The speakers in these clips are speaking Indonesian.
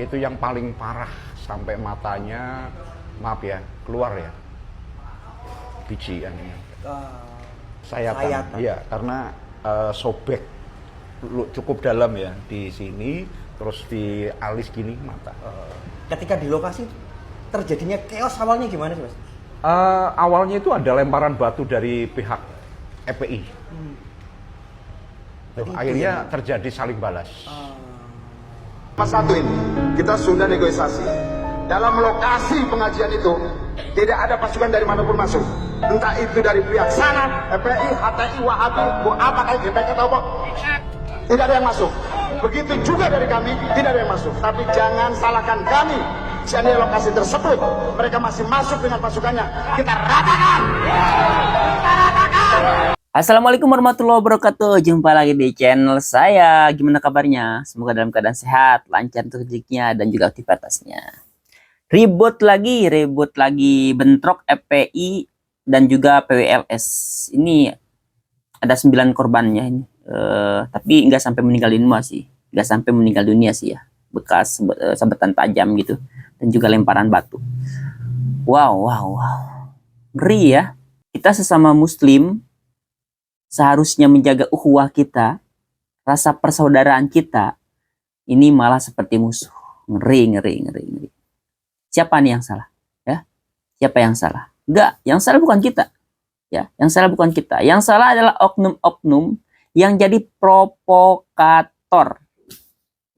itu yang paling parah, sampai matanya, maaf ya, keluar ya, bijian ini. Sayatan. Iya, karena sobek cukup dalam ya di sini, terus di alis gini mata. Ketika di lokasi terjadinya chaos awalnya gimana sih, Mas? Awalnya itu ada lemparan batu dari pihak FPI. Akhirnya terjadi saling balas. Mas satu ini, kita sudah negosiasi. Dalam lokasi pengajian itu, tidak ada pasukan dari manapun masuk. Entah itu dari pihak sana, FPI, HTI, Wahabi, apakah GPK atau apa. Tidak ada yang masuk. Begitu juga dari kami, tidak ada yang masuk. Tapi jangan salahkan kami. Seandainya lokasi tersebut, mereka masih masuk dengan pasukannya. Kita ratakan! Kita ratakan! Assalamualaikum warahmatullahi wabarakatuh. Jumpa lagi di channel saya. Gimana kabarnya? Semoga dalam keadaan sehat, lancar untuk rezekinya dan juga aktivitasnya. Ribut lagi bentrok FPI dan juga PWLS. Ini ada 9 korbannya ini. Tapi nggak sampai meninggal dunia sih. Nggak sampai meninggal dunia sih ya. Bekas sabetan tajam gitu dan juga lemparan batu. Wow. Ngeri ya. Kita sesama muslim seharusnya menjaga ukhuwah kita, rasa persaudaraan kita, ini malah seperti musuh. Ngeri. Siapa nih yang salah? Ya, siapa yang salah? Enggak, yang salah bukan kita. Ya, yang salah bukan kita. Yang salah adalah oknum-oknum yang jadi provokator.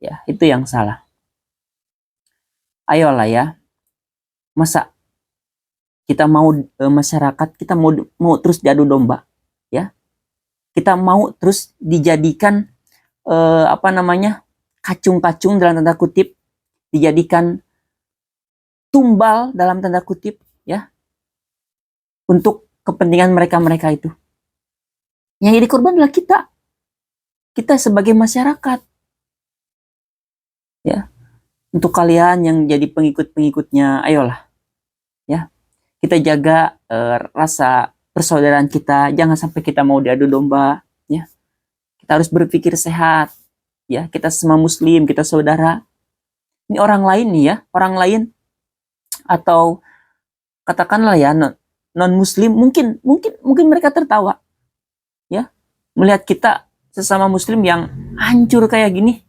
Ya, itu yang salah. Ayolah ya. Masa kita mau masyarakat kita mau terus diadu domba, ya? Kita mau terus dijadikan kacung-kacung dalam tanda kutip, dijadikan tumbal dalam tanda kutip, ya, untuk kepentingan mereka itu. Yang jadi korban adalah kita sebagai masyarakat, ya. Untuk kalian yang jadi pengikut-pengikutnya, ayolah, ya, kita jaga rasa persaudaraan kita, jangan sampai kita mau diadu domba, ya. Kita harus berpikir sehat, ya. Kita semua muslim, kita saudara. Ini orang lain nih ya, orang lain atau katakanlah ya non muslim, mungkin mereka tertawa, ya, melihat kita sesama muslim yang hancur kayak gini.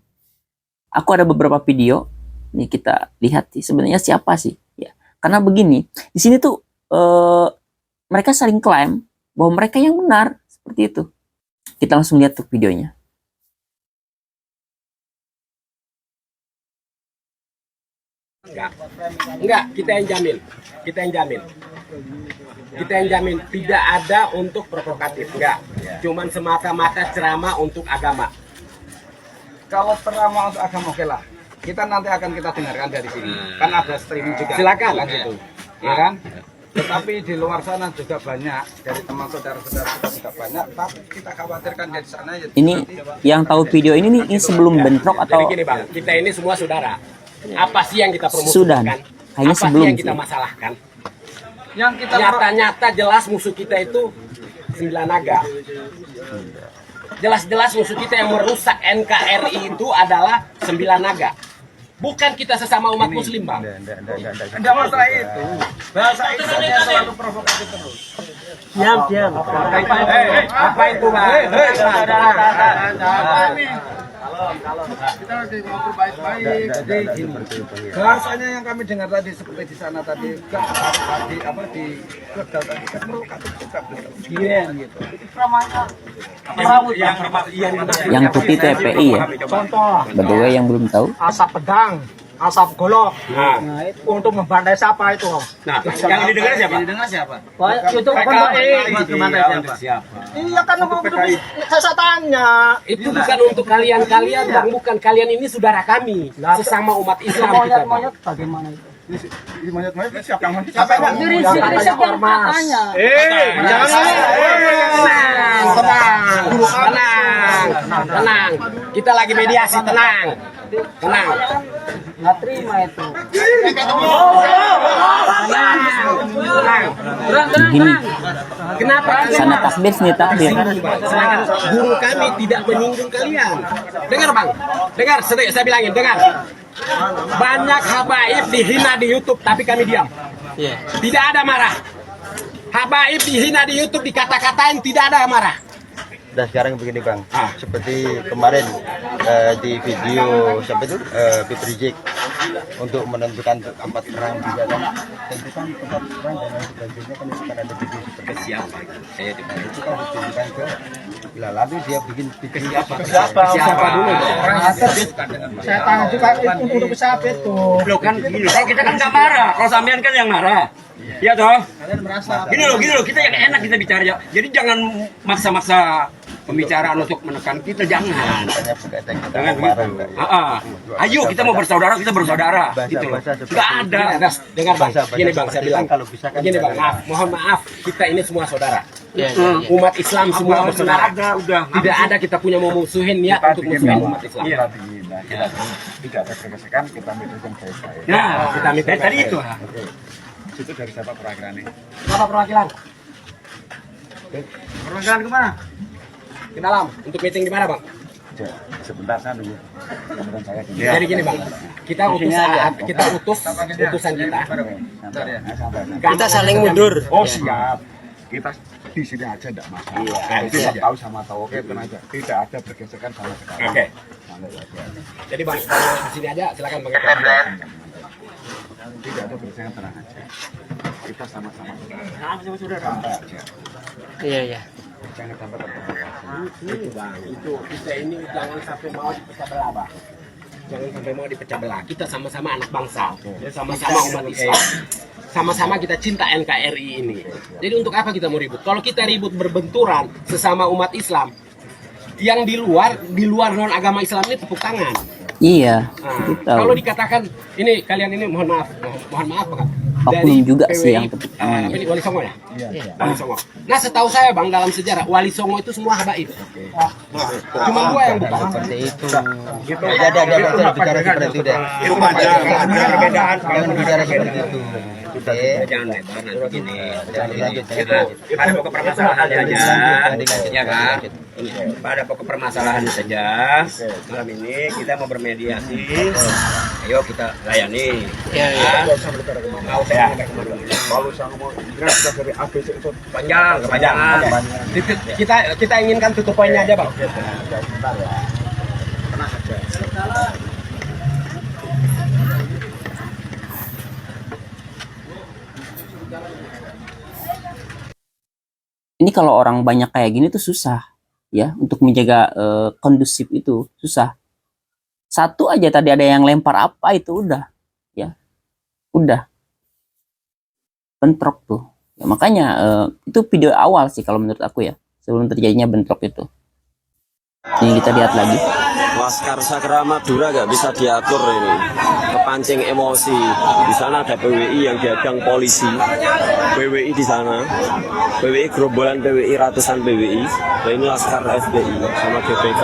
Aku ada beberapa video, nih kita lihat sih sebenarnya siapa sih, ya. Karena begini, di sini tuh mereka saling klaim bahwa mereka yang benar, seperti itu. Kita langsung lihat tuh videonya. Enggak, kita yang jamin. Kita yang jamin tidak ada untuk provokatif, enggak. Cuman semata-mata ceramah untuk agama. Kalau ceramah untuk agama, oke lah. Kita nanti akan kita dengarkan dari sini. Kan ada streaming juga. Silakan. Kan gitu. Ya kan? Tetapi di luar sana juga banyak, dari teman saudara-saudara kita juga banyak, tapi kita khawatirkan dari sana ya. Ini yang tahu video ini sebelum bentrok atau Jadi gini Bang, kita ini semua saudara. Apa sih yang kita promosikan? Sudah, hanya apa sebelum sih yang kita sih. Masalahkan? Yang kita Nyata-nyata jelas musuh kita itu 9 naga. Jelas-jelas musuh kita yang merusak NKRI itu adalah 9 naga. Bukan kita sesama umat muslim, Bang. enggak masalah itu. Bahasa Indonesia selalu provokatif terus. Diam. Apa itu, Bang? Kita lagi ngobrol baik-baik. Jadi gini, bahasanya yang kami dengar tadi seperti di sana tadi, di gagal tadi kan provokatif juga gitu. yang putih TPI ya. Contoh, Berdua yang belum tahu. asap pedang, asap golok. Nah, Untuk membantai siapa itu, Om? yang didengar siapa? Itu Siapa? Iya kan, saya tanya. Itu bukan untuk kalian-kalian, Bang. Bukan, kalian ini saudara kami, sesama umat Islam kita, Bang. Monyet bagaimana itu? Ini monyet-monyet siapa yang monyet? Tenang. Kita lagi mediasi, tenang. Nggak terima itu. Gini, Kenapa? sana takbir sini takbir. Sedangkan guru kami tidak menyinggung kalian. Dengar Bang, dengar, saya bilangin, dengar. Banyak habaib dihina di YouTube, tapi kami diam. Tidak ada marah. Habaib dihina di YouTube, dikata-katain, tidak ada marah. Dan sekarang begini Bang, seperti kemarin di video sampai itu Habib Rizik untuk menentukan tempat perang juga kan, tentukan tempat perang dan lain sebagainya kan itu kan ada video seperti Siapa? Saya tidak. itu kan ditunjukkan ke Bila lalu dia bikin video Siapa dulu? Saya tanya juga untuk siapa itu. Loh kan gini, kalau kita kan nggak marah, kalau sampean kan yang marah. Iya toh? Kalian merasa Gini loh, kita yang enak kita bicara ya. Jadi jangan maksa-maksa pembicaraan untuk menekan kita, jangan. Jangan begitu. Ayo kita mau bersaudara, kita bersaudara. Gitu loh. Nggak ada. Dengar Bang, gini Bang, saya bilang. kalau bisa kan Gini Bang, mohon maaf, kita ini semua saudara. Umat Islam semua bersaudara. Udah. Tidak ada kita punya mau musuhin niat untuk musuhin umat Islam. Iya. Tidak ada pergesekan, kita minta baik-baik. Nah, Kita minta tadi itu. Itu dari siapa perwakilannya? Bapak perwakilan perwakilan kemana? ke dalam untuk meeting di mana Bang? Sebentar saya nunggu. Kemudian saya Jadi gini Bang, kita utus utusan kita. Kita saling mundur. Oh siap. Kita di sini aja enggak masalah. Kita tahu sama tahu oke tenang aja. Tidak ada pergesekan sama sekali. Oke. Jadi Bang, kalau di sini aja silakan Bang. Tidak ada pergesekan, tenang aja. Kita sama-sama saudara. Santai aja. Iya. Jangan sampai terprovokasi. Itu Bang, itu kita ini jangan sampai mau dipecah belah Bang. Jangan sampai mau dipecah belah. Kita sama-sama anak bangsa, sama-sama umat Islam. Sama-sama kita cinta NKRI ini. Jadi untuk apa kita mau ribut? Kalau kita ribut berbenturan sesama umat Islam, yang di luar non agama Islam ini tepuk tangan. Iya. Nah, kalau dikatakan ini kalian ini mohon maaf Bang. Oknum juga sih yang tepuk tangannya. Ini Wali Songo ya? Iya. Wali Songo. Nah setahu saya Bang dalam sejarah Wali Songo itu semua habaib. Cuma gua yang bukan. seperti itu. Ada bicara seperti itu deh. Itu panjang, ada perbedaan. Jangan bicara seperti itu. Jangan lebar nanti gini. Pada pokok permasalahannya aja, ya kan? Pada pokok permasalahan saja. Malam ini kita mau bermediasi. Ayo kita layani. Nggak usah Kalau saya ngomong kita dari ABC itu panjang, kepanjangan. Kita inginkan tutup poinnya aja Bang. sebentar ya. Tenang aja. Ini kalau orang banyak kayak gini tuh susah ya untuk menjaga kondusif itu susah. Satu aja tadi ada yang lempar apa itu udah ya. Udah bentrok tuh. Ya, makanya itu video awal sih kalau menurut aku ya, sebelum terjadinya bentrok itu. Ini kita lihat lagi. Laskar Sakra Madura nggak bisa diatur ini, kepancing emosi. Di sana ada PWI yang dihadang polisi, PWI di sana, PWI gerombolan PWI, ratusan PWI. Nah ini Laskar FPI sama GPK.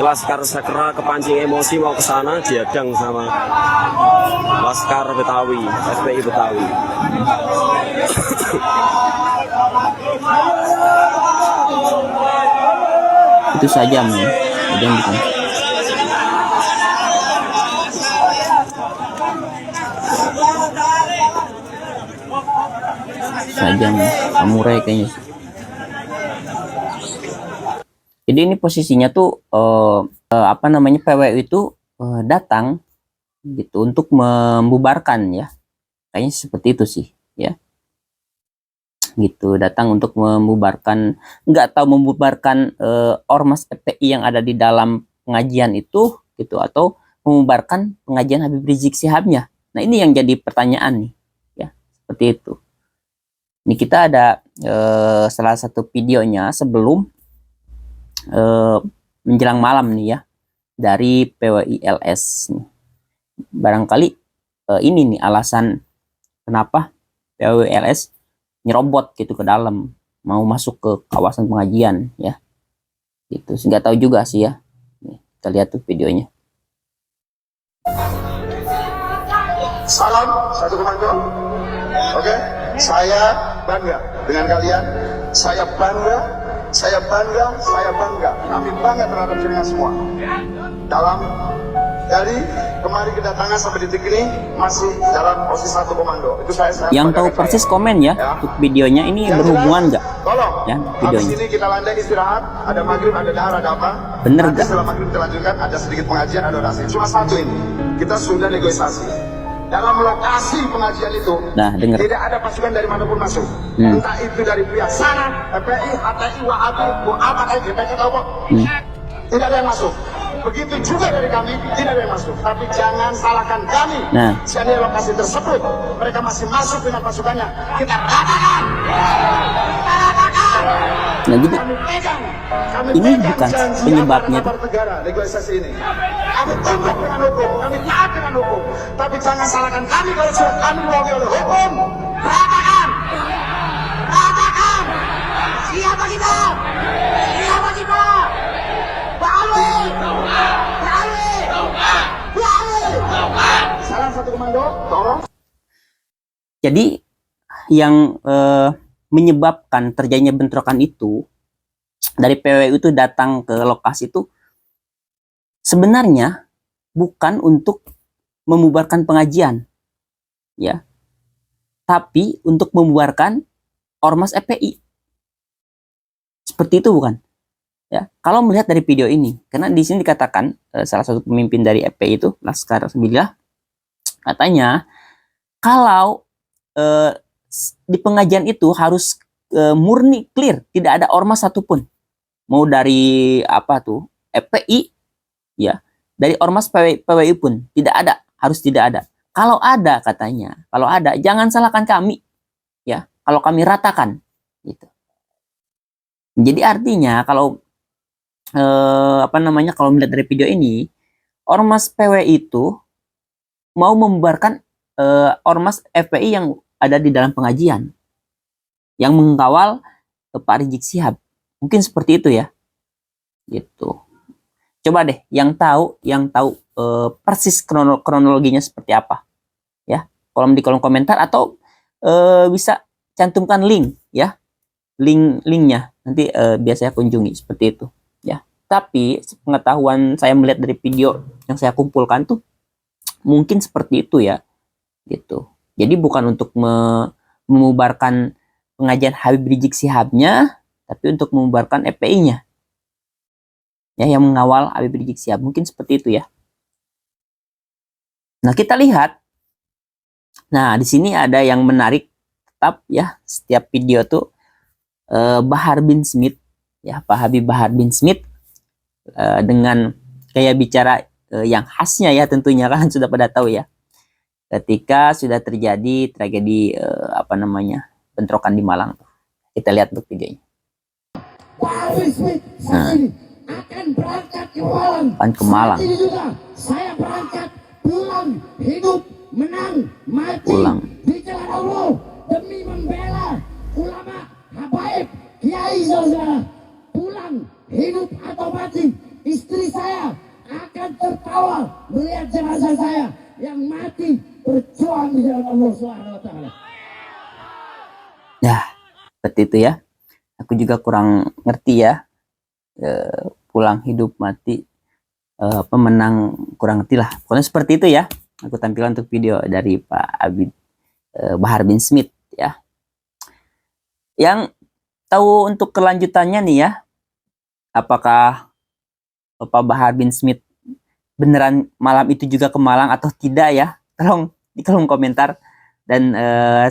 Laskar Sakra kepancing emosi mau ke sana dihadang sama Laskar Betawi, FPI Betawi. Itu sajam ya, sajam bukan. Sajam samurai kayaknya. Jadi ini posisinya tuh apa namanya PWI itu datang gitu untuk membubarkan ya, kayaknya seperti itu sih ya. Gitu datang untuk membubarkan, nggak tahu membubarkan ormas FPI yang ada di dalam pengajian itu gitu atau membubarkan pengajian Habib Rizik Sihabnya. Nah ini yang jadi pertanyaan nih ya, seperti itu. Ini kita ada salah satu videonya sebelum menjelang malam nih ya dari PWI LS nih. Barangkali ini nih alasan kenapa PWI LS nyerobot gitu ke dalam, mau masuk ke kawasan pengajian ya gitu. Nggak tahu juga sih ya. Nih, kita lihat tuh videonya. Salam satu komando. Oke, saya bangga dengan kalian. Saya bangga. Kami bangga terhadap kalian semua. Dalam Dari kemarin kedatangan sampai detik ini masih dalam posisi 1 komando. Itu saya Yang tahu persis komen ya, untuk videonya ini Yang berhubungan jelas, nggak? Tolong. Ya, Habis videonya. ini kita landai istirahat. Ada maghrib, ada dahar, ada apa? Bener Nanti nggak? setelah maghrib kita lanjutkan. Ada sedikit pengajian, ada orasi. Cuma satu ini. Kita sudah negosiasi. Dalam lokasi pengajian itu, Nah, dengar. tidak ada pasukan dari manapun masuk. Entah itu dari pihak sana, FPI, HTI, Wahabi, Mu'amat, GPK, atau apa. Tidak ada yang masuk. Begitu juga dari kami, tidak ada yang masuk. Tapi jangan salahkan kami. Nah. Jika di lokasi tersebut, mereka masih masuk dengan pasukannya. Kita ratakan. Kita ratakan. Nah, jadi Kami pegang. Kami ini pegang bukan janji penyebabnya aparat negara negosiasi ini. Kami tunduk dengan hukum, kami taat dengan hukum. Tapi jangan salahkan kami kalau sudah kami diwakili oleh hukum. Ratakan. Ratakan. Siapa kita? Siapa kita? Salam 1 komando, tolong. jadi yang menyebabkan terjadinya bentrokan itu dari PWI itu datang ke lokasi itu sebenarnya bukan untuk membubarkan pengajian, ya, tapi untuk membubarkan ormas FPI. Seperti itu bukan? Ya, kalau melihat dari video ini, karena di sini dikatakan salah satu pemimpin dari FPI itu Laskar Sembilah katanya kalau di pengajian itu harus murni clear, tidak ada ormas satupun, mau dari apa tuh FPI, ya, dari ormas PWI pun tidak ada, harus tidak ada. Kalau ada katanya, kalau ada jangan salahkan kami, ya, kalau kami ratakan, gitu. Jadi artinya kalau kalau melihat dari video ini, ormas PWI itu mau membubarkan ormas FPI yang ada di dalam pengajian, yang mengawal Pak Rizik Syihab. Mungkin seperti itu ya, gitu. Coba deh yang tahu persis kronologinya seperti apa, ya, di kolom komentar atau bisa cantumkan link, ya, linknya nanti biar saya kunjungi seperti itu. Tapi pengetahuan saya melihat dari video yang saya kumpulkan tuh mungkin seperti itu ya, gitu. Jadi bukan untuk membubarkan pengajian Habib Rizik Syihabnya, tapi untuk membubarkan FPI-nya, ya, yang mengawal Habib Rizik Syihab. Mungkin seperti itu ya. Nah, kita lihat. Nah, di sini ada yang menarik tetap ya, setiap video tuh Bahar bin Smith, ya, Pak Habib Bahar bin Smith dengan gaya bicara yang khasnya ya, tentunya kan sudah pada tahu ya, ketika sudah terjadi tragedi bentrokan di Malang. Kita lihat untuk videonya. Nah, akan berangkat ke Malang. Ke Malang. Saat ini juga saya berangkat pulang hidup menang mati Pulang. di jalan Allah demi membela ulama, habaib, kiai saudara. Pulang hidup atau mati, istri saya akan tertawa melihat jenazah saya yang mati berjuang di jalan Allah Subhanahu wa taala. Ya, seperti itu ya. Aku juga kurang ngerti ya. Pulang hidup mati pemenang, kurang ngerti lah. Pokoknya seperti itu ya. Aku tampilkan untuk video dari Pak Habib Bahar bin Smith ya. Yang tahu untuk kelanjutannya nih ya, apakah Pak Bahar bin Smith beneran malam itu juga ke Malang atau tidak ya? Tolong di kolom komentar dan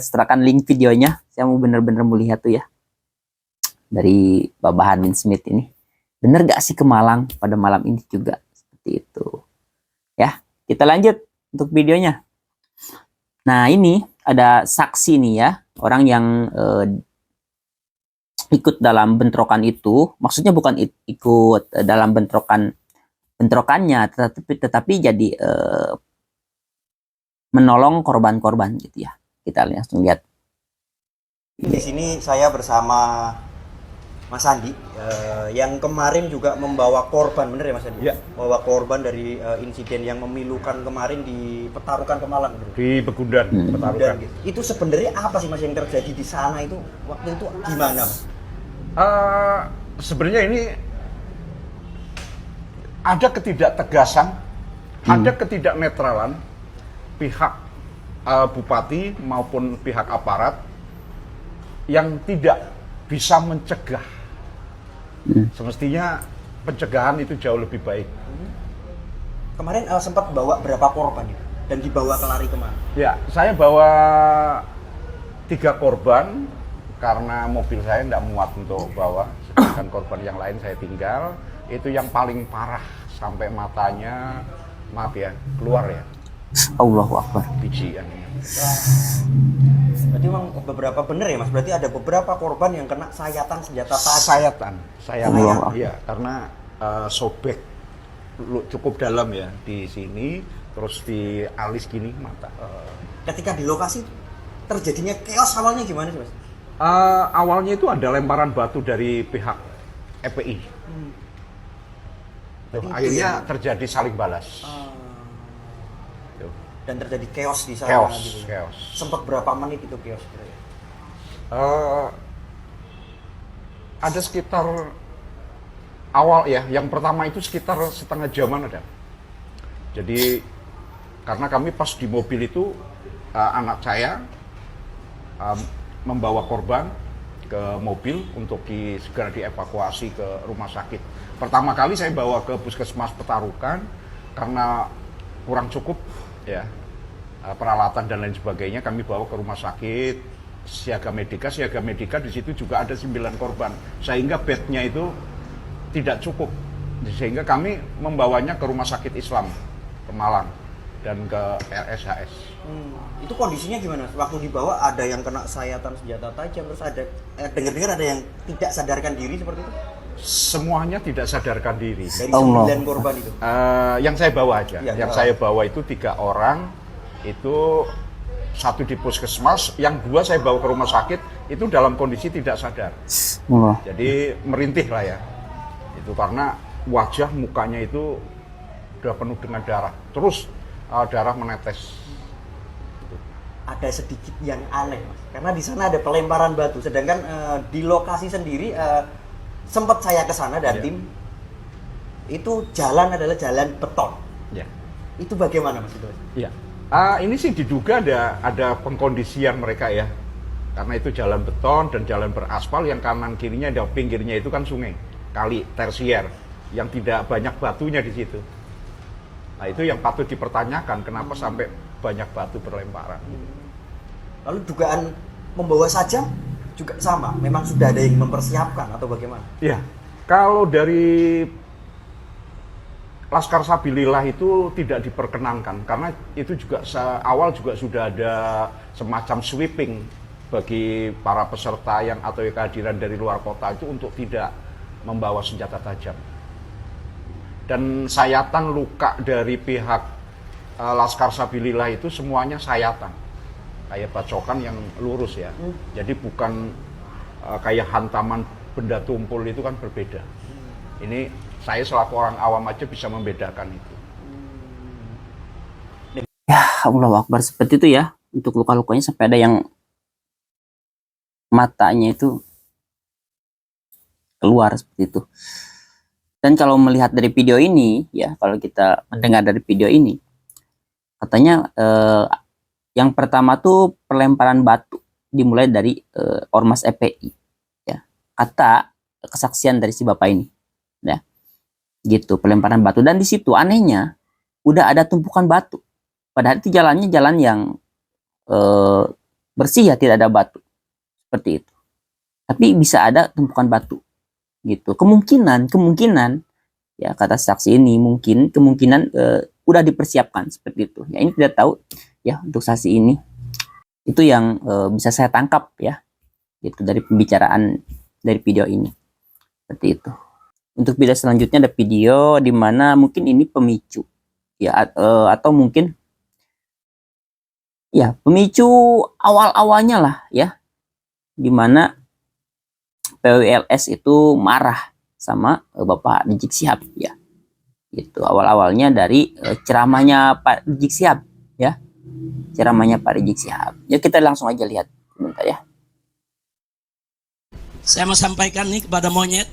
serahkan link videonya. Saya mau bener-bener melihat tuh ya, dari Pak Bahar bin Smith ini. Bener gak sih ke Malang pada malam ini juga? Seperti itu. Ya, kita lanjut untuk videonya. Nah, ini ada saksi nih ya, orang yang ikut dalam bentrokan itu. Maksudnya bukan ikut dalam bentrokannya, tetapi jadi menolong korban-korban gitu ya. Kita langsung lihat. Di sini saya bersama Mas Andi yang kemarin juga membawa korban, bener ya Mas Andi? Ya. Membawa korban dari insiden yang memilukan kemarin di Petarukan ke Malang. Bener? Di Begundan, Petarukan. Gitu. Itu sebenarnya apa sih Mas yang terjadi di sana itu waktu itu gimana Mas? Sebenarnya ini ada ketidaktegasan ada ketidaknetralan pihak bupati maupun pihak aparat yang tidak bisa mencegah. Semestinya pencegahan itu jauh lebih baik. Kemarin sempat bawa berapa korban itu? Dan dibawa ke lari kemana? Ya, saya bawa 3 korban karena mobil saya tidak muat untuk bawa. Sedangkan korban yang lain saya tinggal. Itu yang paling parah sampai matanya, maaf ya, keluar ya. Allahu Akbar. Bijian. Berarti memang beberapa bener ya Mas? Berarti ada beberapa korban yang kena sayatan senjata tajam. Sayatan. Allah. Iya, karena sobek cukup dalam ya di sini, terus di alis gini mata. Ketika di lokasi terjadinya chaos awalnya gimana sih Mas? Awalnya itu ada lemparan batu dari pihak FPI. Akhirnya terjadi saling balas. Dan terjadi chaos di sana. Chaos, gitu. chaos. Sempat berapa menit itu chaos? Ada sekitar awal ya, yang pertama itu sekitar setengah jaman ada. Jadi karena kami pas di mobil itu anak saya membawa korban ke mobil untuk segera dievakuasi ke rumah sakit. Pertama kali saya bawa ke Puskesmas Petarukan karena kurang cukup ya peralatan dan lain sebagainya, kami bawa ke rumah sakit Siaga Medika di situ juga ada 9 korban sehingga bednya itu tidak cukup, sehingga kami membawanya ke rumah sakit Islam ke Malang dan ke RSHS. Itu kondisinya gimana? Waktu dibawa ada yang kena sayatan senjata tajam, terus ada dengar-dengar ada yang tidak sadarkan diri seperti itu? Semuanya tidak sadarkan diri. Dari 9 korban itu? Yang saya bawa aja. Ya, yang saya bawa itu 3 orang, itu 1 di puskesmas, yang 2 saya bawa ke rumah sakit, itu dalam kondisi tidak sadar. Jadi merintih lah ya. Itu karena wajah mukanya itu udah penuh dengan darah. Terus darah menetes. Ada sedikit yang aneh Mas, karena di sana ada pelemparan batu, sedangkan di lokasi sendiri sempat saya ke sana dan tim itu jalan adalah jalan beton. Ya. Itu bagaimana Mas itu? Iya. Ini sih diduga ada pengkondisian mereka ya, karena itu jalan beton dan jalan beraspal yang kanan kirinya dan pinggirnya itu kan sungai, kali tersier yang tidak banyak batunya di situ. Nah itu yang patut dipertanyakan, kenapa sampai banyak batu berlemparan. Lalu dugaan membawa sajam juga sama, memang sudah ada yang mempersiapkan atau bagaimana? Iya, kalau dari Laskar Sabilillah itu tidak diperkenankan karena itu juga awal juga sudah ada semacam sweeping bagi para peserta yang atau kehadiran dari luar kota itu untuk tidak membawa senjata tajam. Dan sayatan luka dari pihak Laskar Sabilillah itu semuanya sayatan, kayak bacokan yang lurus ya. Jadi bukan kayak hantaman benda tumpul, itu kan berbeda. Ini saya selaku orang awam aja bisa membedakan itu. Ya Allah Akbar, seperti itu ya. Untuk luka-lukanya sampai ada yang matanya itu keluar seperti itu. Dan kalau melihat dari video ini ya, kalau kita mendengar dari video ini, katanya yang pertama tuh pelemparan batu dimulai dari Ormas FPI ya, kata kesaksian dari si bapak ini ya, gitu, pelemparan batu. Dan di situ anehnya udah ada tumpukan batu, padahal itu jalannya jalan yang bersih ya, tidak ada batu seperti itu, tapi bisa ada tumpukan batu gitu. Kemungkinan ya, kata saksi ini kemungkinan udah dipersiapkan seperti itu ya. Ini tidak tahu ya, untuk saksi ini itu yang bisa saya tangkap ya, itu dari pembicaraan dari video ini seperti itu. Untuk video selanjutnya ada video di mana mungkin ini pemicu ya, atau mungkin ya pemicu awal-awalnya lah ya, di mana PWLS itu marah sama Bapak Rizik Syihab ya. Itu awal-awalnya dari ceramahnya Pak Rizik Syihab ya. Ceramahnya Pak Rizik Syihab. Ya kita langsung aja lihat bentar ya. Saya mau sampaikan nih kepada monyet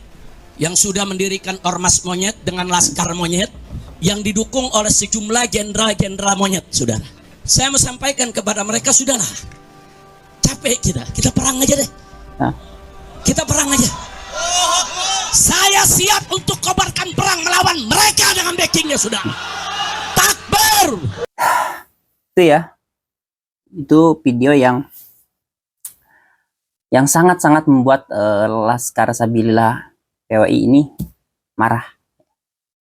yang sudah mendirikan ormas monyet dengan laskar monyet. yang didukung oleh sejumlah jenderal-jenderal monyet, saudara. Saya mau sampaikan kepada mereka, sudahlah, capek kita perang aja deh. Kita perang aja. Saya siap untuk kobarkan perang melawan mereka dengan backingnya, sudah. Takbir. Itu ya, itu video yang sangat-sangat membuat Laskar Sabilillah PWI ini marah.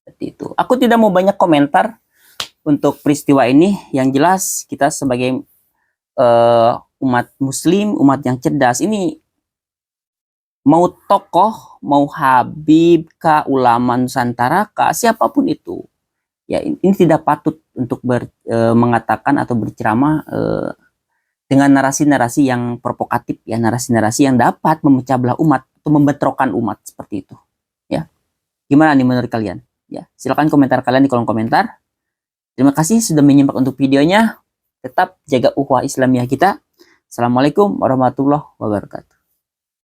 Seperti itu. Aku tidak mau banyak komentar untuk peristiwa ini. Yang jelas kita sebagai umat muslim, umat yang cerdas ini, mau tokoh, mau Habib kah, ulama Nusantara kah, siapapun itu, ya ini tidak patut untuk mengatakan atau berceramah dengan narasi-narasi yang provokatif, ya, narasi-narasi yang dapat memecah belah umat atau membentrokan umat seperti itu. Ya, gimana nih menurut kalian? Ya, silakan komentar kalian di kolom komentar. Terima kasih sudah menyimak untuk videonya. Tetap jaga ukhuwah Islamiyah kita. Assalamualaikum warahmatullahi wabarakatuh.